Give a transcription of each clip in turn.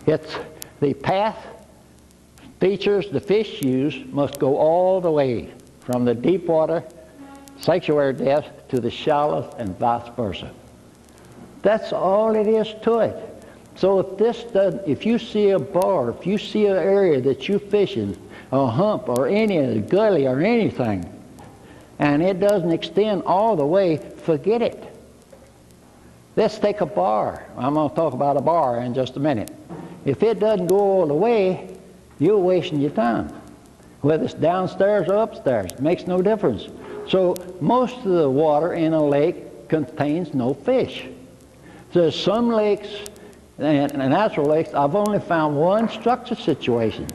It's the path features the fish use must go all the way from the deep water sanctuary depths to the shallows and vice versa. That's all it is to it. So if you see a bar, if you see an area that you're fishing, a hump or any gully or anything, and it doesn't extend all the way, forget it. Let's take a bar. I'm going to talk about a bar in just a minute. If it doesn't go all the way, you're wasting your time. Whether it's downstairs or upstairs, it makes no difference. So most of the water in a lake contains no fish. There's some lakes, and natural lakes, I've only found one structure situation.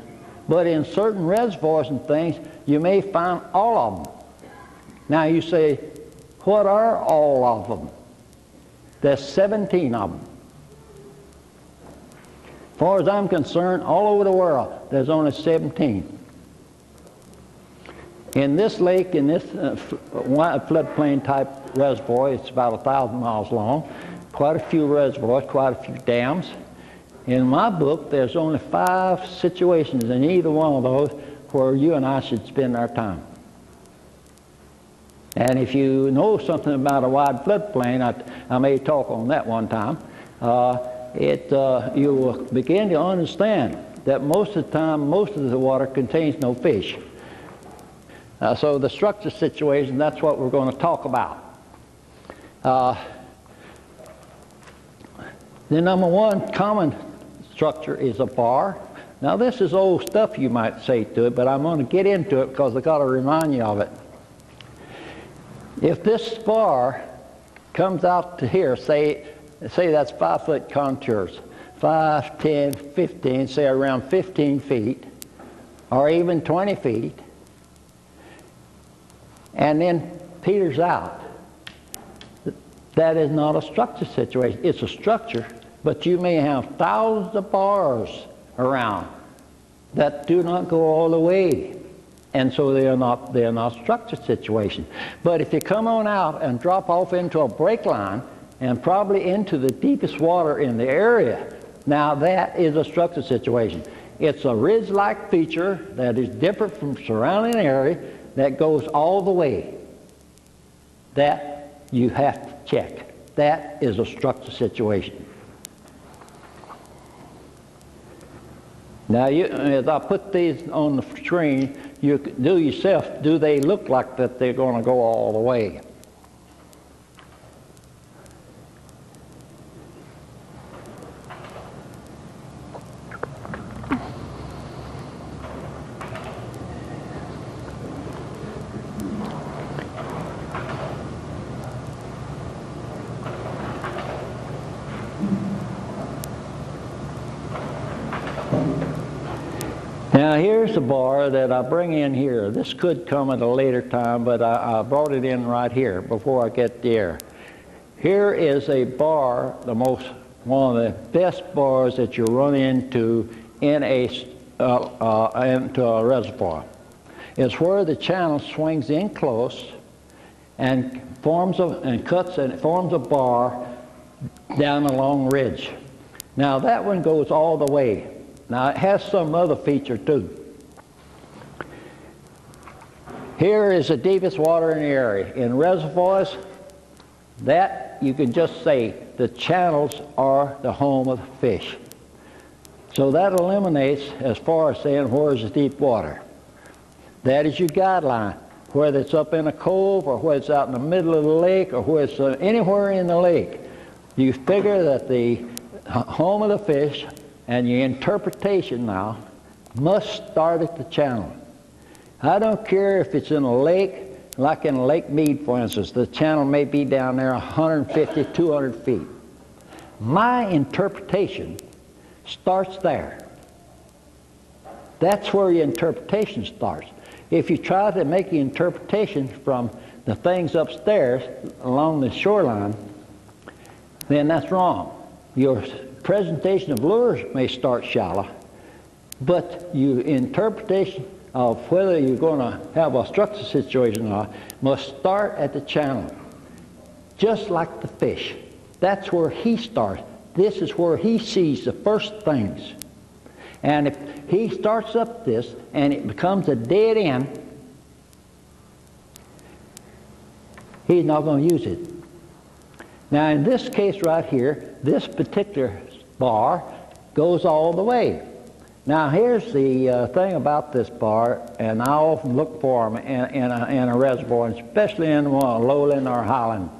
But in certain reservoirs and things, you may find all of them. Now you say, what are all of them? There's 17 of them. As far as I'm concerned, all over the world, there's only 17. In this lake, in this floodplain type reservoir, it's about 1,000 miles long, quite a few reservoirs, quite a few dams. In my book, there's only 5 situations in either one of those where you and I should spend our time. And if you know something about a wide floodplain, I may talk on that one time, you will begin to understand that most of the time, most of the water contains no fish. So the structure situation, that's what we're going to talk about. The number one common structure is a bar. Now this is old stuff, you might say to it, but I'm going to get into it because I've got to remind you of it. If this bar comes out to here, say that's 5-foot contours, 5, 10, 15, say around 15 feet, or even 20 feet, and then peters out, that is not a structure situation. It's a structure, but you may have thousands of bars around that do not go all the way. And so they're not structure situation. But if you come on out and drop off into a break line and probably into the deepest water in the area, now that is a structure situation. It's a ridge-like feature that is different from surrounding area that goes all the way. That you have to check. That is a structure situation. Now, as I put these on the screen, you do yourself, do they look like that they're going to go all the way? Now here's the bar that I bring in here. This could come at a later time, but I brought it in right here before I get there. Here is a bar, one of the best bars that you run into in into a reservoir. It's where the channel swings in close and forms a bar down a long ridge. Now that one goes all the way. Now it has some other feature too. Here is the deepest water in the area. In reservoirs, that you can just say the channels are the home of the fish. So that eliminates as far as saying where's the deep water. That is your guideline, whether it's up in a cove or whether it's out in the middle of the lake or whether it's anywhere in the lake. You figure that the home of the fish and your interpretation now must start at the channel. I don't care if it's in a lake, like in Lake Mead, for instance. The channel may be down there 150, 200 feet. My interpretation starts there. That's where your interpretation starts. If you try to make your interpretation from the things upstairs along the shoreline, then that's wrong. Your presentation of lures may start shallow, but your interpretation of whether you're going to have a structure situation or not must start at the channel, just like the fish. That's where he starts. this is where he sees the first things. And if he starts up this and it becomes a dead end, he's not going to use it. Now in this case right here, this particular bar goes all the way. Now here's the thing about this bar, and I often look for them in a reservoir, especially in lowland or highland.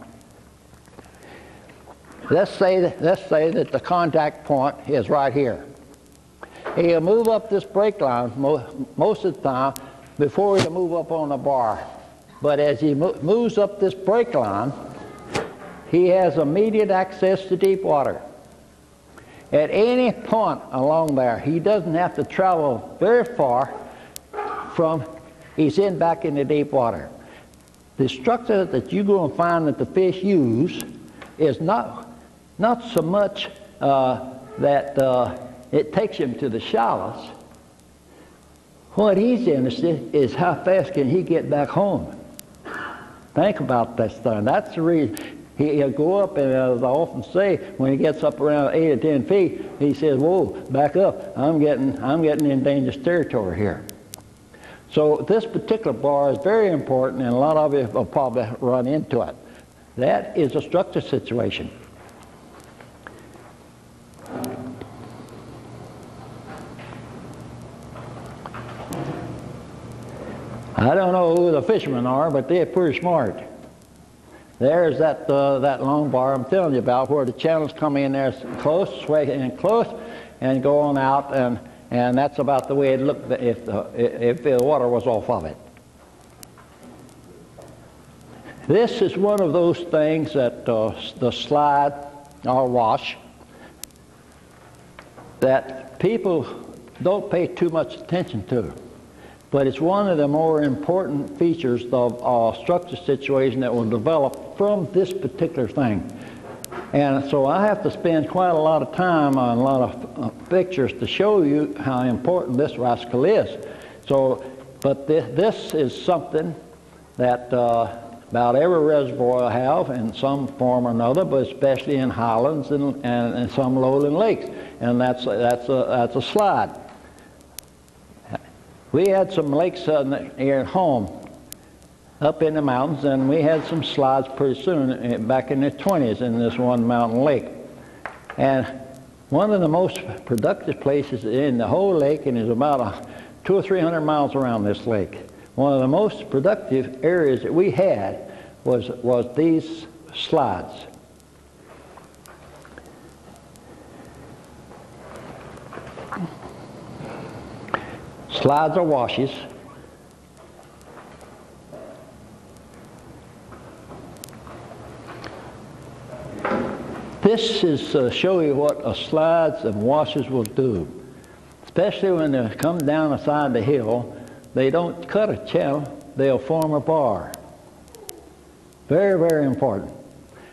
Let's say that the contact point is right here. He'll move up this brake line most of the time before he'll move up on the bar. But as he moves up this brake line, he has immediate access to deep water. At any point along there, he doesn't have to travel very far from he's back in the deep water. The structure that you're going to find that the fish use is not so much that it takes him to the shallows. What he's interested is how fast can he get back home. Think about this thing. That's the reason. He'll go up, and as I often say, when he gets up around 8 or 10 feet, he says, "Whoa, back up! I'm getting in dangerous territory here." So this particular bar is very important, and a lot of you will probably run into it. That is a structure situation. I don't know who the fishermen are, but they're pretty smart. There's that long bar I'm telling you about, where the channels come in there close, sway in close, and go on out, and that's about the way it looked if the water was off of it. This is one of those things that the slide or wash that people don't pay too much attention to. But it's one of the more important features of structure situation that will develop from this particular thing. And so I have to spend quite a lot of time on a lot of pictures to show you how important this rascal is. So, but this is something that about every reservoir I have in some form or another, but especially in highlands and some lowland lakes. And that's a slide. We had some lakes here at home, up in the mountains, and we had some slides pretty soon, back in the 20s, in this one mountain lake. And one of the most productive places in the whole lake, and is about 200 or 300 miles around this lake. One of the most productive areas that we had was these slides. Slides or washes. This is to show you what slides and washes will do. Especially when they come down the side of the hill, they don't cut a channel, they'll form a bar. Very, very important.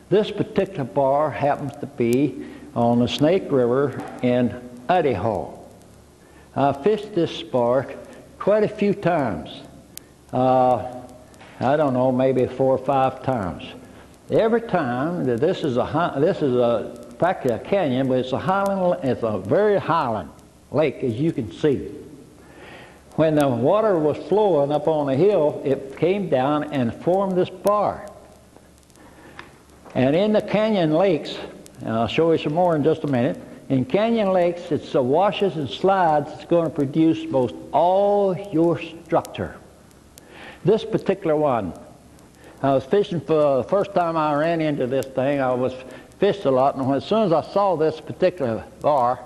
This particular bar happens to be on the Snake River in Idaho. I fished this bar quite a few times. I don't know, maybe 4 or 5 times. Every time, this is practically a canyon, but it's a very highland lake, as you can see. When the water was flowing up on the hill, it came down and formed this bar. And in the canyon lakes, and I'll show you some more in just a minute, in canyon lakes, it's the washes and slides that's going to produce most all your structure. This particular one, I was fishing for the first time I ran into this thing. I was fished a lot, and as soon as I saw this particular bar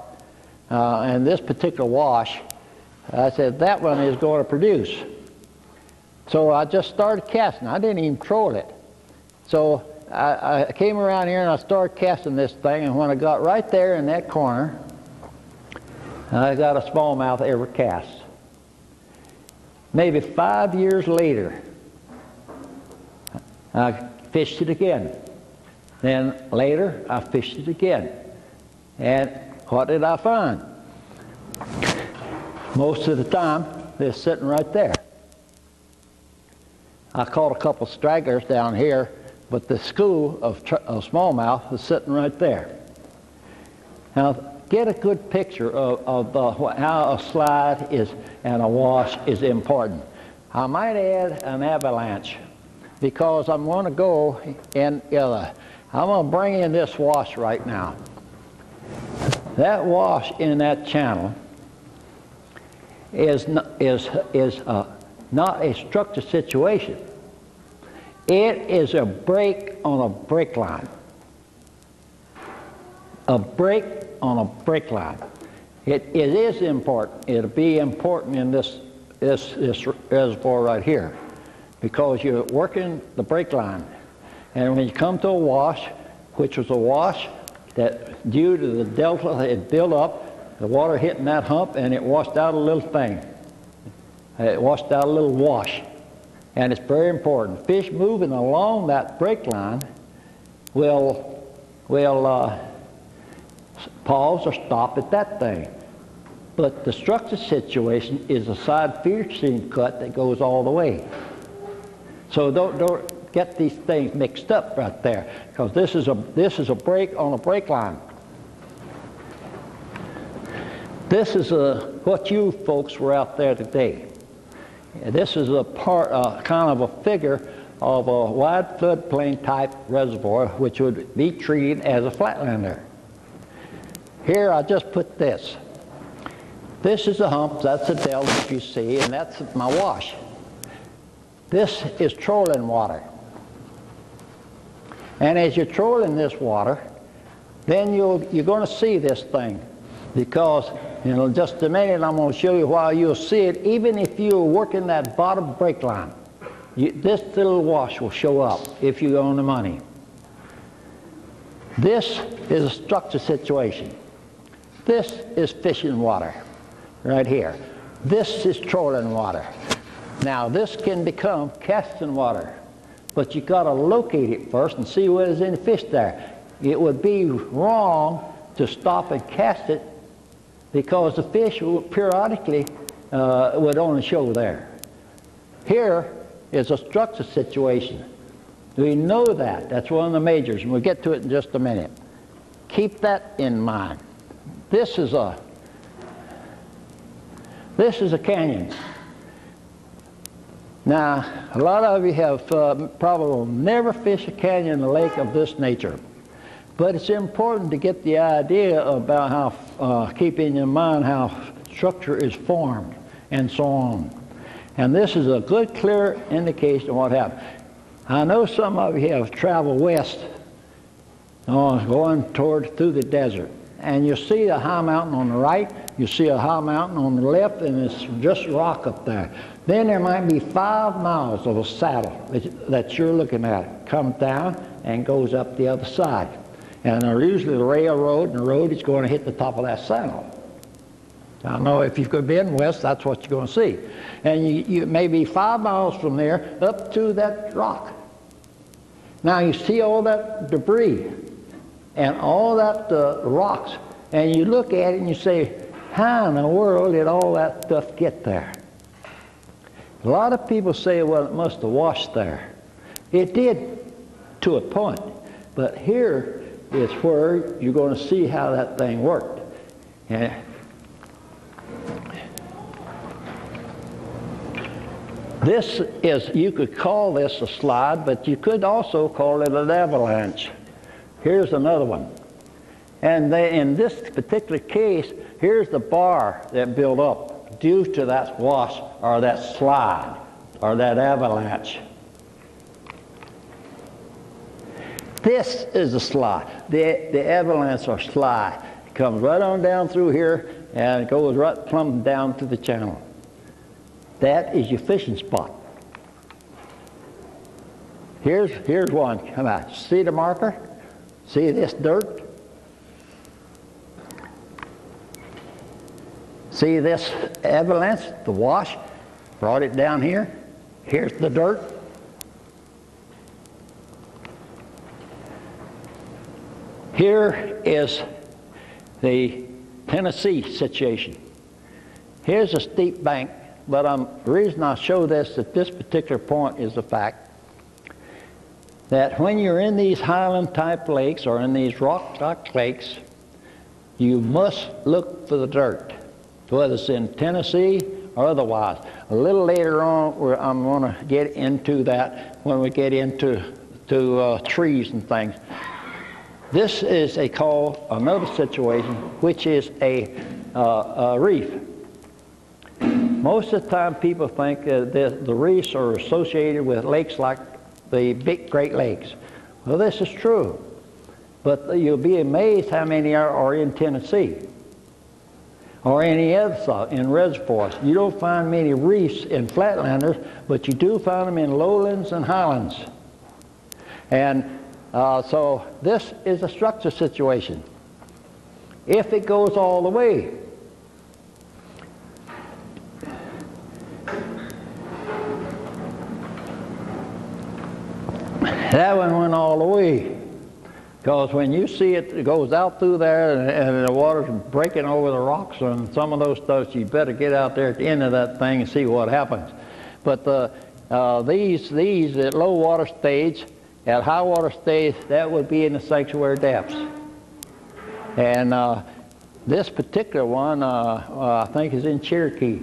and this particular wash, I said, that one is going to produce. So I just started casting. I didn't even troll it. So I came around here and I started casting this thing, and when I got right there in that corner, I got a smallmouth every cast. Maybe 5 years later, I fished it again. Then later, I fished it again. And what did I find? Most of the time, they're sitting right there. I caught a couple stragglers down here, but the school of smallmouth is sitting right there. Now, get a good picture of how a slide is and a wash is important. I might add an avalanche because I'm going to go in I'm going to bring in this wash right now. That wash in that channel is not a structured situation. It is a break on a break line. A break on a break line. It is important. It'll be important in this reservoir right here because you're working the break line. And when you come to a wash, which was a wash that due to the delta it built up, the water hitting that hump and it washed out a little thing. It washed out a little wash. And it's very important. Fish moving along that break line will pause or stop at that thing. But the structured situation is a side fishing cut that goes all the way. So don't get these things mixed up right there, because this is a break on a break line. This is what you folks were out there today. This is a kind of a figure of a wide floodplain type reservoir, which would be treated as a flatlander. Here I just put this. This is a hump, that's a delta you see, and that's my wash. This is trolling water. And as you're trolling this water, then you're going to see this thing, because in just a minute I'm going to show you why you'll see it even if you're working that bottom break line. This little wash will show up if you own the money. This is a structured situation. This is fishing water right here. This is trolling water. Now this can become casting water, but you got to locate it first and see whether there's any fish there. It would be wrong to stop and cast it, because the fish will periodically would only show there. Here is a structured situation. We know that. That's one of the majors, and we'll get to it in just a minute. Keep that in mind. This is a canyon. Now, a lot of you have probably never fished a canyon in a lake of this nature. But it's important to get the idea about how, keeping in mind how structure is formed and so on. And this is a good, clear indication of what happened. I know some of you have traveled west, going through the desert. And you see a high mountain on the right, you see a high mountain on the left, and it's just rock up there. Then there might be 5 miles of a saddle that you're looking at. Comes down and goes up the other side. And there's usually a railroad, and the road is going to hit the top of that saddle. I know if you've been west, that's what you're going to see. And you may be 5 miles from there up to that rock. Now you see all that debris and all that rocks, and you look at it and you say, how in the world did all that stuff get there? A lot of people say, well, it must have washed there. It did to a point, but here is where you're going to see how that thing worked. And this is, you could call this a slide, but you could also call it an avalanche. Here's another one. And in this particular case, here's the bar that built up due to that wash or that slide or that avalanche. This is a slide. The avalanche or slide. It comes right on down through here and it goes right plumb down to the channel. That is your fishing spot. Here's one. Come on. See the marker? See this dirt? See this avalanche, the wash? Brought it down here. Here's the dirt. Here is the Tennessee situation. Here's a steep bank, but the reason I show this at this particular point is the fact that when you're in these highland type lakes or in these rock lakes, you must look for the dirt, whether it's in Tennessee or otherwise. A little later on, I'm going to get into that when we get into trees and things. This is another situation, which is a reef. Most of the time people think that the reefs are associated with lakes like the big Great Lakes. Well, this is true, but you'll be amazed how many are in Tennessee or any other side, in reservoirs. You don't find many reefs in flatlanders, but you do find them in lowlands and highlands. And so this is a structure situation. If it goes all the way, that one went all the way. Because when you see it goes out through there and the water's breaking over the rocks and some of those stuff, you better get out there at the end of that thing and see what happens. But these at low water stage, at high water stage, that would be in the sanctuary depths. And this particular one, I think, is in Cherokee.